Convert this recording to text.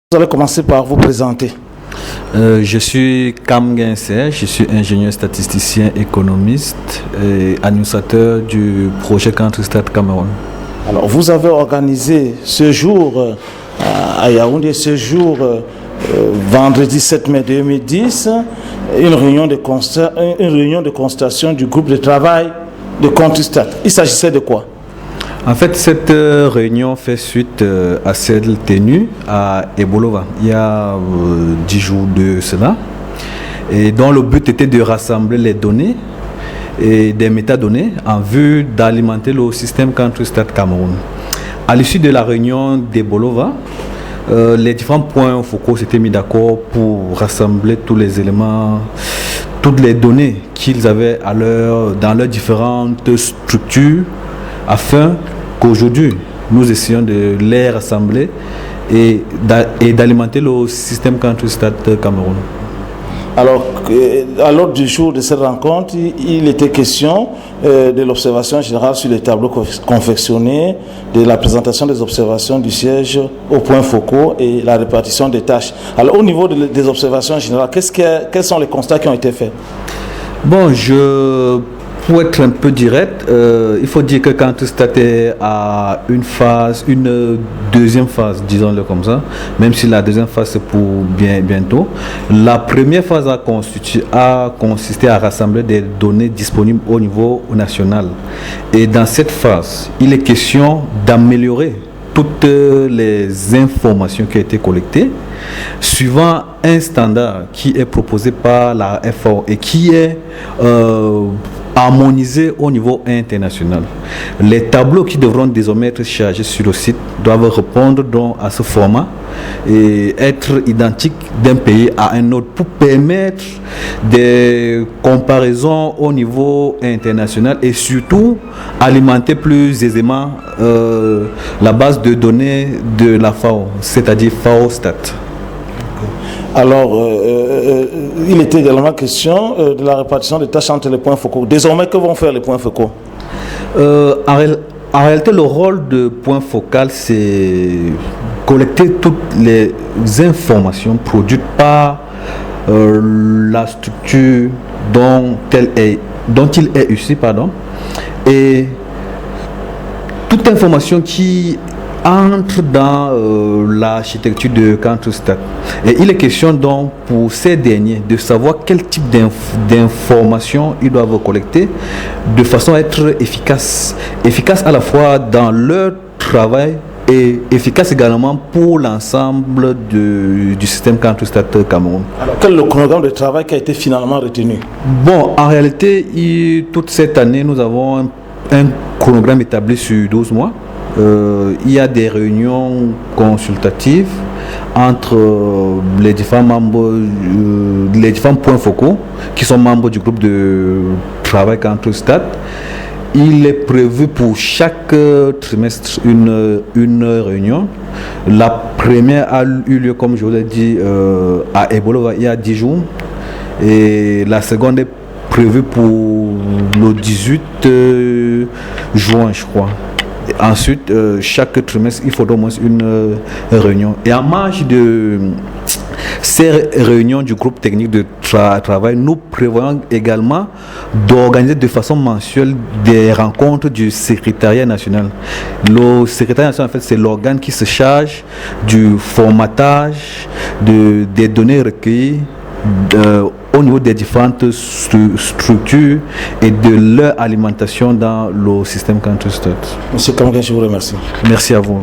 Vous allez commencer par vous présenter. Je suis Cam Guincer, je suis ingénieur statisticien économiste et administrateur du projet Countrystat Cameroun. Alors, vous avez organisé ce jour à Yaoundé, ce jour vendredi 7 mai 2010, une réunion de constatation du groupe de travail de Countrystat. Il s'agissait de quoi? En fait, cette réunion fait suite à celle tenue à Ebolova il y a 10 jours de cela, et dont le but était de rassembler les données et des métadonnées en vue d'alimenter le système Countrystat Cameroun. À l'issue de la réunion d'Ebolova, les différents points focaux s'étaient mis d'accord pour rassembler tous les éléments, toutes les données qu'ils avaient dans leurs différentes structures, afin qu'aujourd'hui, nous essayons de les rassembler et d'alimenter le système Countrystat Cameroun. Alors, à l'ordre du jour de cette rencontre, il était question de l'observation générale sur les tableaux confectionnés, de la présentation des observations du siège aux points focaux et la répartition des tâches. Alors, au niveau des observations générales, quels sont les constats qui ont été faits? Bon, pour être un peu direct, il faut dire que Countrystat est à une deuxième phase, disons-le comme ça, même si la deuxième phase c'est pour bientôt. La première phase a consisté à rassembler des données disponibles au niveau national. Et dans cette phase, il est question d'améliorer toutes les informations qui ont été collectées, suivant un standard qui est proposé par la FAO et qui est harmonisé au niveau international. Les tableaux qui devront désormais être chargés sur le site doivent répondre donc à ce format et être identiques d'un pays à un autre pour permettre des comparaisons au niveau international et surtout alimenter plus aisément la base de données de la FAO, c'est-à-dire FAO-Stat. Alors, il était également question de la répartition des tâches entre les points focaux. Désormais, que vont faire les points focaux? En réalité, le rôle de point focal, c'est collecter toutes les informations produites par la structure dont il est issu, et toute information qui entre dans l'architecture de Countrystat. Et il est question donc pour ces derniers de savoir quel type d'informations ils doivent collecter de façon à être efficace à la fois dans leur travail et efficace également pour l'ensemble du système Countrystat Cameroun. Alors, quel est le chronogramme de travail qui a été finalement retenu? Bon, en réalité, toute cette année, nous avons un chronogramme établi sur 12 mois. Il y a des réunions consultatives entre les différents membres, les différents points focaux qui sont membres du groupe de travail Countrystat. Il est prévu pour chaque trimestre une réunion. La première a eu lieu, comme je vous l'ai dit, à Ebolova il y a 10 jours. Et la seconde est prévue pour le 18 juin, je crois. Ensuite, chaque trimestre, il faudra au moins une réunion. Et en marge de ces réunions du groupe technique de travail, nous prévoyons également d'organiser de façon mensuelle des rencontres du secrétariat national. Le secrétariat national, en fait, c'est l'organe qui se charge du formatage des données recueillies au niveau des différentes structures et de leur alimentation dans le système Countrystat. Monsieur Kamgen, je vous remercie. Merci à vous.